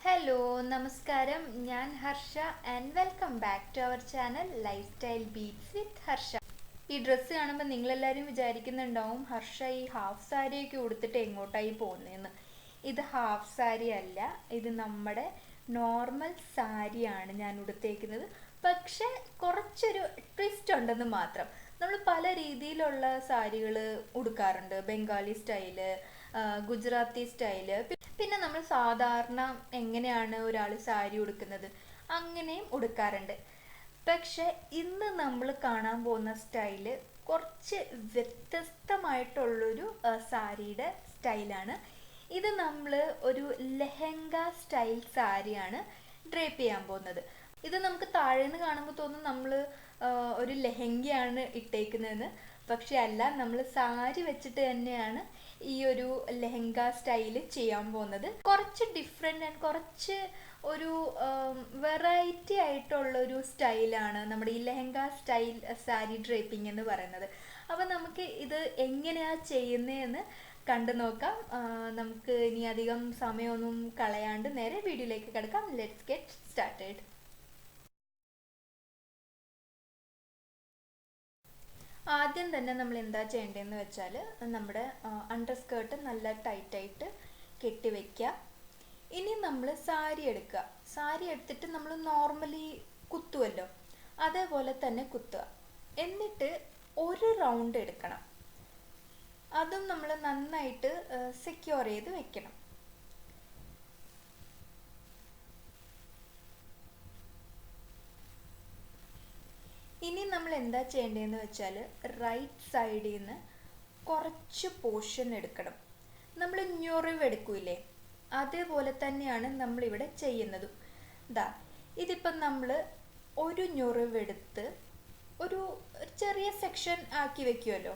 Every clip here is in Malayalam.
ഹലോ നമസ്കാരം ഞാൻ Harsha and welcome back to our channel lifestyle beats with Harsha. ഈ ഡ്രസ്സ് കാണുമ്പോൾ നിങ്ങളെല്ലാവരും വിചാരിക്കുന്നുണ്ടാവും ഹർഷ ഈ ഹാഫ് സാരിയൊക്കെ ഉടുത്തിട്ട് എങ്ങോട്ടായി പോകുന്നതെന്ന്. ഇത് ഹാഫ് സാരി അല്ല, ഇത് നമ്മുടെ നോർമൽ സാരിയാണ് ഞാൻ ഉടുത്തേക്കുന്നത്. പക്ഷെ കുറച്ചൊരു ട്വിസ്റ്റ് ഉണ്ടെന്ന് മാത്രം. നമ്മൾ പല രീതിയിലുള്ള സാരികൾ ഉടുക്കാറുണ്ട്. ബംഗാളി സ്റ്റൈല്, ഗുജറാത്തി സ്റ്റൈല്, പിന്നെ നമ്മൾ സാധാരണ എങ്ങനെയാണ് ഒരാൾ സാരി ഉടുക്കുന്നത് അങ്ങനെയും ഉടുക്കാറുണ്ട്. പക്ഷെ ഇന്ന് നമ്മൾ കാണാൻ പോകുന്ന സ്റ്റൈല് കുറച്ച് വ്യത്യസ്തമായിട്ടുള്ളൊരു സാരിയുടെ സ്റ്റൈലാണ്. ഇത് നമ്മൾ ഒരു ലെഹങ്ക സ്റ്റൈൽ സാരിയാണ് ഡ്രേപ്പ് ചെയ്യാൻ പോകുന്നത്. ഇത് നമുക്ക് താഴെ നിന്ന് കാണുമ്പോൾ തോന്നും നമ്മൾ ഒരു ലെഹങ്കയാണ് ഇട്ടേക്കുന്നതെന്ന്. പക്ഷെ അല്ല, നമ്മൾ സാരി വെച്ചിട്ട് തന്നെയാണ് ഈ ഒരു ലെഹങ്ക സ്റ്റൈല് ചെയ്യാൻ പോകുന്നത്. കുറച്ച് ഡിഫറെൻ്റ് ആൻഡ് കുറച്ച് ഒരു വെറൈറ്റി ആയിട്ടുള്ളൊരു സ്റ്റൈലാണ് നമ്മുടെ ഈ ലെഹങ്ക സ്റ്റൈൽ സാരി ഡ്രേപ്പിംഗ് എന്ന് പറയുന്നത്. അപ്പോൾ നമുക്ക് ഇത് എങ്ങനെയാണ് ചെയ്യുന്നതെന്ന് കണ്ടു നോക്കാം. നമുക്ക് ഇനി അധികം സമയമൊന്നും കളയാണ്ട് നേരെ വീഡിയോയിലേക്ക് കിടക്കാം. Let's get started. ആദ്യം തന്നെ നമ്മൾ എന്താ ചെയ്യേണ്ടതെന്ന് വെച്ചാൽ നമ്മുടെ അണ്ടർ സ്കേർട്ട് നല്ല ടൈറ്റായിട്ട് കെട്ടി വയ്ക്കുക. ഇനി നമ്മൾ സാരി എടുക്കുക. സാരി എടുത്തിട്ട് നമ്മൾ നോർമലി കുത്തുമല്ലോ, അതേപോലെ തന്നെ കുത്തുക. എന്നിട്ട് ഒരു റൗണ്ട് എടുക്കണം. അതും നമ്മൾ നന്നായിട്ട് സെക്യൂർ ചെയ്ത് വെക്കണം. ഇനി നമ്മൾ എന്താ ചെയ്യേണ്ടതെന്ന് വെച്ചാൽ റൈറ്റ് സൈഡിൽ നിന്ന് കുറച്ച് പോർഷൻ എടുക്കണം. നമ്മൾ ഞൊറിവ് എടുക്കൂലേ, അതേപോലെ തന്നെയാണ് നമ്മളിവിടെ ചെയ്യുന്നത്. ഇതിപ്പം നമ്മൾ ഒരു ഞൊറിവ് എടുത്ത് ഒരു ചെറിയ സെക്ഷൻ ആക്കി വെക്കുമല്ലോ,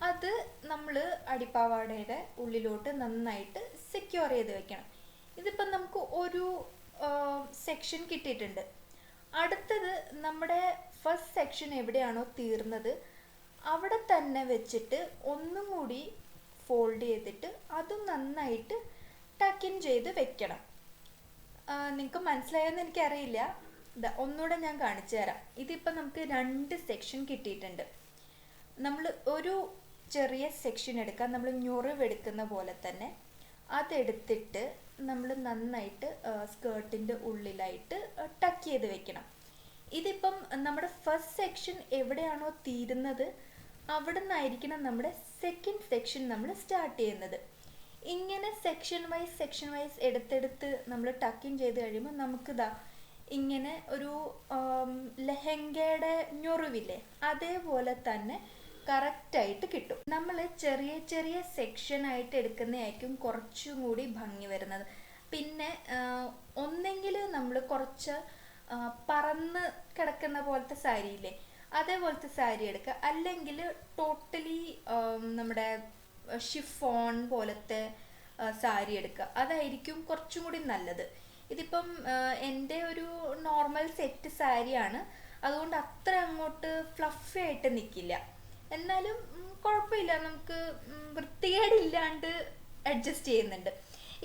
അത് നമ്മൾ അടിപ്പാവാടയുടെ ഉള്ളിലോട്ട് നന്നായിട്ട് സെക്യൂർ ചെയ്ത് വെക്കണം. ഇതിപ്പം നമുക്ക് ഒരു സെക്ഷൻ കിട്ടിയിട്ടുണ്ട്. അടുത്തത് നമ്മുടെ ഫസ്റ്റ് സെക്ഷൻ എവിടെയാണോ തീർന്നത് അവിടെ തന്നെ വെച്ചിട്ട് ഒന്നും കൂടി ഫോൾഡ് ചെയ്തിട്ട് അതും നന്നായിട്ട് ടക്കിൻ ചെയ്ത് വെക്കണം. നിങ്ങൾക്ക് മനസ്സിലായെന്ന് എനിക്കറിയില്ല. ഒന്നുകൂടെ ഞാൻ കാണിച്ചു തരാം. ഇതിപ്പോൾ നമുക്ക് രണ്ട് സെക്ഷൻ കിട്ടിയിട്ടുണ്ട്. നമ്മൾ ഒരു ചെറിയ സെക്ഷൻ എടുക്കാം, നമ്മൾ ഞൊറിവ് എടുക്കുന്ന പോലെ തന്നെ അതെടുത്തിട്ട് നമ്മൾ നന്നായിട്ട് സ്കേർട്ടിൻ്റെ ഉള്ളിലായിട്ട് ടക്ക് ചെയ്ത് വെക്കണം. ഇതിപ്പം നമ്മുടെ ഫസ്റ്റ് സെക്ഷൻ എവിടെയാണോ തീരുന്നത് അവിടെ നിന്നായിരിക്കണം നമ്മുടെ സെക്കൻഡ് സെക്ഷൻ നമ്മൾ സ്റ്റാർട്ട് ചെയ്യുന്നത്. ഇങ്ങനെ സെക്ഷൻ വൈസ് എടുത്തെടുത്ത് നമ്മൾ ടക്കിൻ ചെയ്ത് കഴിയുമ്പോൾ നമുക്കിതാ ഇങ്ങനെ ഒരു ലെഹങ്കയുടെ ഞൊറിവില്ലേ അതേപോലെ തന്നെ കറക്റ്റായിട്ട് കിട്ടും. നമ്മൾ ചെറിയ ചെറിയ സെക്ഷനായിട്ട് എടുക്കുന്നതായിരിക്കും കുറച്ചും കൂടി ഭംഗി വരുന്നത്. പിന്നെ ഒന്നെങ്കിൽ നമ്മൾ കുറച്ച് പറന്ന് കിടക്കുന്ന പോലത്തെ സാരിയില്ലേ അതേപോലത്തെ സാരി എടുക്കുക, അല്ലെങ്കിൽ ടോട്ടലി നമ്മുടെ ഷിഫോൺ പോലത്തെ സാരി എടുക്കുക. അതായിരിക്കും കുറച്ചും കൂടി നല്ലത്. ഇതിപ്പം എൻ്റെ ഒരു നോർമൽ സെറ്റ് സാരിയാണ്, അതുകൊണ്ട് അത്ര അങ്ങോട്ട് ഫ്ലഫി ആയിട്ട് നിൽക്കില്ല. എന്നാലും കുഴപ്പമില്ല, നമുക്ക് വൃത്തികേടില്ലാണ്ട് അഡ്ജസ്റ്റ് ചെയ്യുന്നുണ്ട്.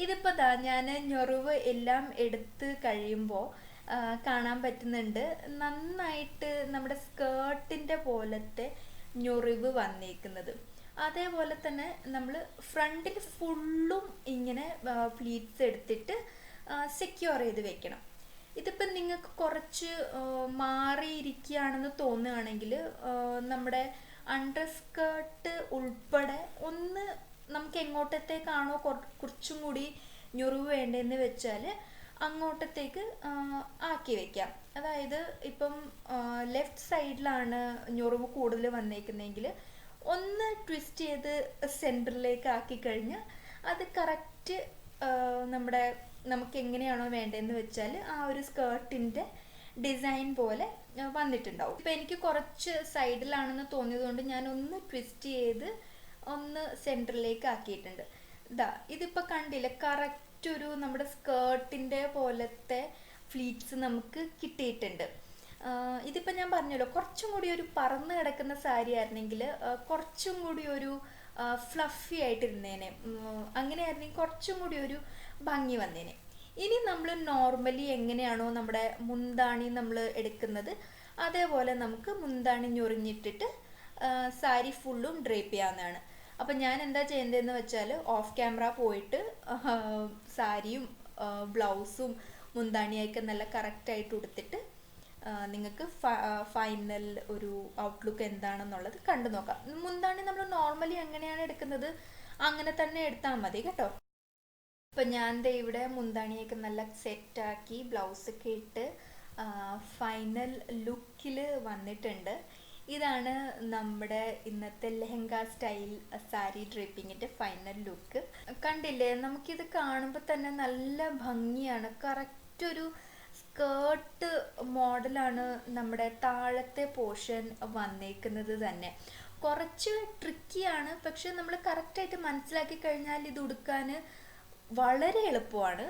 ഇതിപ്പോൾ ഞാൻ ഞൊറിവ് എല്ലാം എടുത്ത് കഴിയുമ്പോൾ കാണാൻ പറ്റുന്നുണ്ട് നന്നായിട്ട് നമ്മുടെ സ്കേർട്ടിൻ്റെ പോലത്തെ ഞൊറിവ് വന്നേക്കുന്നത്. അതേപോലെ തന്നെ നമ്മൾ ഫ്രണ്ടിൽ ഫുള്ളും ഇങ്ങനെ പ്ലീറ്റ്സ് എടുത്തിട്ട് സെക്യൂർ ചെയ്ത് വെക്കണം. ഇതിപ്പം നിങ്ങൾക്ക് കുറച്ച് മാറിയിരിക്കുകയാണെന്ന് തോന്നുകയാണെങ്കിൽ നമ്മുടെ അണ്ടർ സ്കേർട്ട് ഉൾപ്പെടെ ഒന്ന് നമുക്ക് എങ്ങോട്ടത്തേക്കാണോ കുറച്ചും കൂടി ഞൊറിവ് വേണ്ടതെന്ന് വെച്ചാൽ അങ്ങോട്ടത്തേക്ക് ആക്കി വെക്കാം. അതായത് ഇപ്പം ലെഫ്റ്റ് സൈഡിലാണ് ഞൊറിവ് കൂടുതൽ വന്നേക്കുന്നതെങ്കിൽ ഒന്ന് ട്വിസ്റ്റ് ചെയ്ത് സെൻറ്ററിലേക്ക് ആക്കി കഴിഞ്ഞാൽ അത് കറക്റ്റ് നമുക്ക് എങ്ങനെയാണോ വേണ്ടതെന്ന് വെച്ചാൽ ആ ഒരു സ്കേർട്ടിൻ്റെ ഡിസൈൻ പോലെ വന്നിട്ടുണ്ടാവും. ഇപ്പം എനിക്ക് കുറച്ച് സൈഡിലാണെന്ന് തോന്നിയതുകൊണ്ട് ഞാൻ ഒന്ന് ട്വിസ്റ്റ് ചെയ്ത് ഒന്ന് സെൻറ്ററിലേക്ക് ആക്കിയിട്ടുണ്ട്. ഇതിപ്പോൾ കണ്ടില്ല, കറക്റ്റ് ഒരു നമ്മുടെ സ്കേർട്ടിൻ്റെ പോലത്തെ ഫ്ലീറ്റ്സ് നമുക്ക് കിട്ടിയിട്ടുണ്ട്. ഇതിപ്പോൾ ഞാൻ പറഞ്ഞല്ലോ കുറച്ചും കൂടി ഒരു പറന്ന് കിടക്കുന്ന സാരി ആയിരുന്നെങ്കിൽ കുറച്ചും കൂടി ഒരു ഫ്ലഫി ആയിട്ടിരുന്നേനെ. അങ്ങനെയായിരുന്നെങ്കിൽ കുറച്ചും കൂടി ഒരു ഭംഗി വന്നേനെ. ഇനി നമ്മൾ നോർമലി എങ്ങനെയാണോ നമ്മുടെ മുന്താണി നമ്മൾ എടുക്കുന്നത് അതേപോലെ നമുക്ക് മുന്താണി ഞൊറിഞ്ഞിട്ടിട്ട് സാരി ഫുള്ളും ഡ്രേപ്പ് ചെയ്യാവുന്നതാണ്. അപ്പം ഞാൻ എന്താ ചെയ്യേണ്ടതെന്ന് വെച്ചാൽ ഓഫ് ക്യാമറ പോയിട്ട് സാരിയും ബ്ലൗസും മുന്താണിയൊക്കെ നല്ല കറക്റ്റായിട്ട് ഉടുത്തിട്ട് നിങ്ങൾക്ക് ഫൈനൽ ഒരു ഔട്ട്ലുക്ക് എന്താണെന്നുള്ളത് കണ്ടു നോക്കാം. മുന്താണി നമ്മൾ നോർമലി എങ്ങനെയാണ് എടുക്കുന്നത് അങ്ങനെ തന്നെ എടുത്താൽ മതി കേട്ടോ. ഇപ്പം ഞാൻ ദേ ഇവിടെ മുന്താണിയൊക്കെ നല്ല സെറ്റാക്കി ബ്ലൗസൊക്കെ ഇട്ട് ഫൈനൽ ലുക്കിൽ വന്നിട്ടുണ്ട്. ഇതാണ് നമ്മുടെ ഇന്നത്തെ ലെഹങ്ക സ്റ്റൈൽ സാരി ഡ്രേപ്പിങ്ങിൻ്റെ ഫൈനൽ ലുക്ക്. കണ്ടില്ലേ, നമുക്കിത് കാണുമ്പോൾ തന്നെ നല്ല ഭംഗിയാണ്. കറക്റ്റ് ഒരു സ്കേർട്ട് മോഡലാണ് നമ്മുടെ താഴത്തെ പോർഷൻ വന്നേക്കുന്നത് തന്നെ. കുറച്ച് ട്രിക്കിയാണ്, പക്ഷെ നമ്മൾ കറക്റ്റായിട്ട് മനസ്സിലാക്കി കഴിഞ്ഞാൽ ഇത് ഉടുക്കാൻ വളരെ എളുപ്പമാണ്.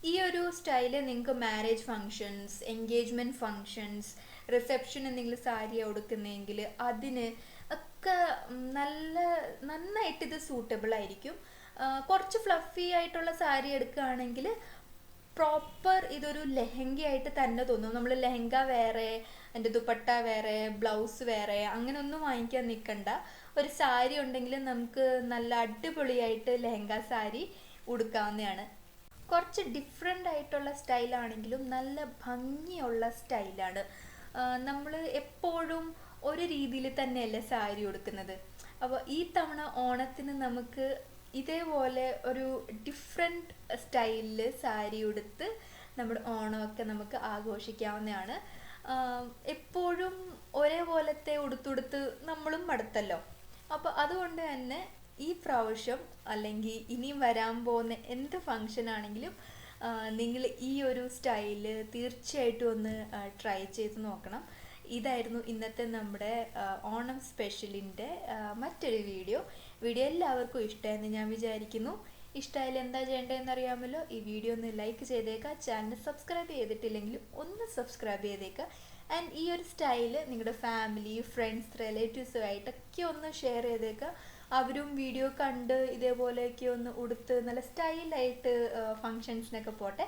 ഈ ഒരു സ്റ്റൈല് നിങ്ങൾക്ക് marriage functions, engagement functions, reception എന്തെങ്കിലും സാരി ഉടുക്കുന്നതെങ്കിൽ അതിന് ഒക്കെ നന്നായിട്ട് ഇത് സൂട്ടബിൾ ആയിരിക്കും. കുറച്ച് ഫ്ലഫി ആയിട്ടുള്ള സാരി എടുക്കുകയാണെങ്കിൽ പ്രോപ്പർ ഇതൊരു ലെഹങ്കയായിട്ട് തന്നെ തോന്നും. നമ്മൾ ലെഹങ്ക വേറെ, എൻ്റെ ദുപ്പട്ട വേറെ, ബ്ലൗസ് വേറെ അങ്ങനെ ഒന്നും വാങ്ങിക്കാൻ നിൽക്കണ്ട. ഒരു സാരി ഉണ്ടെങ്കിൽ നമുക്ക് നല്ല അടിപൊളിയായിട്ട് ലെഹങ്ക സാരി ഉടുക്കാവുന്നതാണ്. കുറച്ച് ഡിഫറെൻ്റ് ആയിട്ടുള്ള സ്റ്റൈലാണെങ്കിലും നല്ല ഭംഗിയുള്ള സ്റ്റൈലാണ്. നമ്മൾ എപ്പോഴും ഒരു രീതിയിൽ തന്നെയല്ലേ സാരി ഉടുക്കുന്നത്. അപ്പോൾ ഈ തവണ ഓണത്തിന് നമുക്ക് ഇതേപോലെ ഒരു ഡിഫറെൻറ്റ് സ്റ്റൈലിൽ സാരി ഉടുത്ത് നമ്മുടെ ഓണമൊക്കെ നമുക്ക് ആഘോഷിക്കാവുന്നതാണ്. എപ്പോഴും ഒരേപോലത്തെ ഉടുത്തുടുത്ത് നമ്മളും മടുത്തല്ലോ. അപ്പോൾ അതുകൊണ്ട് തന്നെ ഈ പ്രാവശ്യം അല്ലെങ്കിൽ ഇനിയും വരാൻ പോകുന്ന എന്ത് ഫങ്ഷൻ ആണെങ്കിലും നിങ്ങൾ ഈ ഒരു സ്റ്റൈല് തീർച്ചയായിട്ടും ഒന്ന് ട്രൈ ചെയ്ത് നോക്കണം. ഇതായിരുന്നു ഇന്നത്തെ നമ്മുടെ ഓണം സ്പെഷ്യലിൻ്റെ മറ്റൊരു വീഡിയോ എല്ലാവർക്കും ഇഷ്ടമായെന്ന് ഞാൻ വിചാരിക്കുന്നു. ഇഷ്ടമായാലും എന്താ ചെയ്യേണ്ടതെന്ന് അറിയാമല്ലോ. ഈ വീഡിയോ ഒന്ന് ലൈക്ക് ചെയ്തേക്കുക, ചാനൽ സബ്സ്ക്രൈബ് ചെയ്തിട്ടില്ലെങ്കിലും ഒന്ന് സബ്സ്ക്രൈബ് ചെയ്തേക്കുക. ആൻഡ് ഈ ഒരു സ്റ്റൈല് നിങ്ങളുടെ ഫാമിലി, ഫ്രണ്ട്സ്, റിലേറ്റീവ്സുമായിട്ടൊക്കെ ഒന്ന് ഷെയർ ചെയ്തേക്കുക. അവരും വീഡിയോ കണ്ട് ഇതേപോലെയൊക്കെ ഒന്ന് ഉടുത്ത് നല്ല സ്റ്റൈലായിട്ട് ഫങ്ഷൻസിനൊക്കെ പോട്ടെ.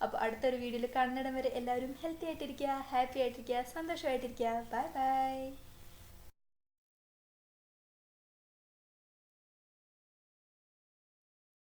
അപ്പോൾ അടുത്തൊരു വീഡിയോയിൽ കാണുന്നിടം വരെ എല്ലാവരും ഹെൽത്തി ആയിട്ടിരിക്കുക, ഹാപ്പി ആയിട്ടിരിക്കുക, സന്തോഷമായിട്ടിരിക്കുക. Bye bye.